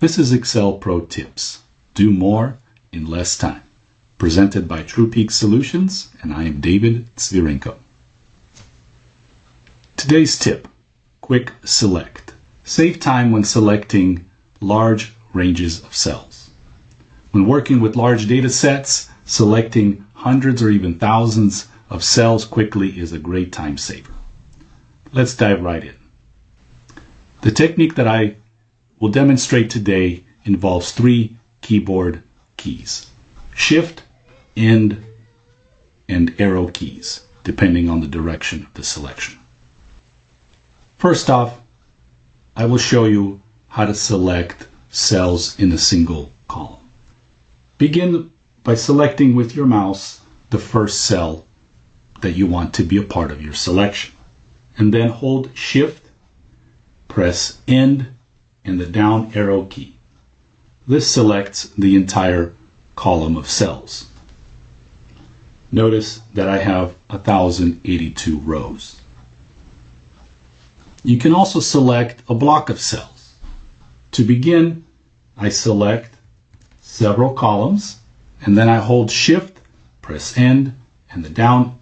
This is Excel Pro Tips. Do more in less time. Presented by TruePeak Solutions, and I am David Zvirenko. Today's tip: quick select. Save time when selecting large ranges of cells. When working with large data sets, selecting hundreds or even thousands of cells quickly is a great time saver. Let's dive right in. The technique that I will demonstrate today involves three keyboard keys: Shift, End, and arrow keys, depending on the direction of the selection. First off, I will show you how to select cells in a single column. Begin by selecting with your mouse the first cell that you want to be a part of your selection, and then hold Shift, press End, and the down arrow key. This selects the entire column of cells. Notice that I have 1,082 rows. You can also select a block of cells. To begin, I select several columns, and then I hold Shift, press End, and the down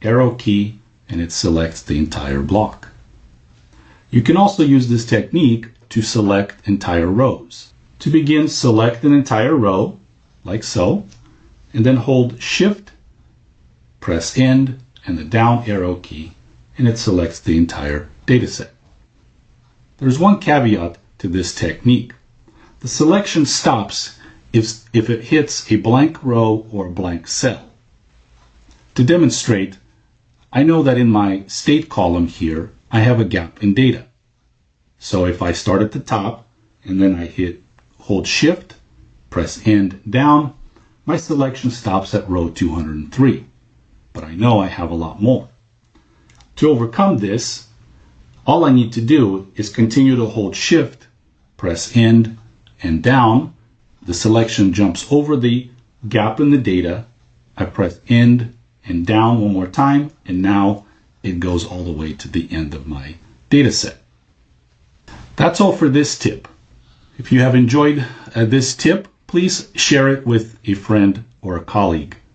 arrow key, and it selects the entire block. You can also use this technique to select entire rows. To begin, select an entire row, like so, and then hold Shift, press End, and the down arrow key, and it selects the entire data set. There's one caveat to this technique. The selection stops if it hits a blank row or a blank cell. To demonstrate, I know that in my state column here, I have a gap in data. So if I start at the top and then I hold Shift, press End, down, my selection stops at row 203. But I know I have a lot more. To overcome this, all I need to do is continue to hold Shift, press End, and down. The selection jumps over the gap in the data. I press End and down one more time, and now it goes all the way to the end of my data set. That's all for this tip. If you have enjoyed this tip, please share it with a friend or a colleague.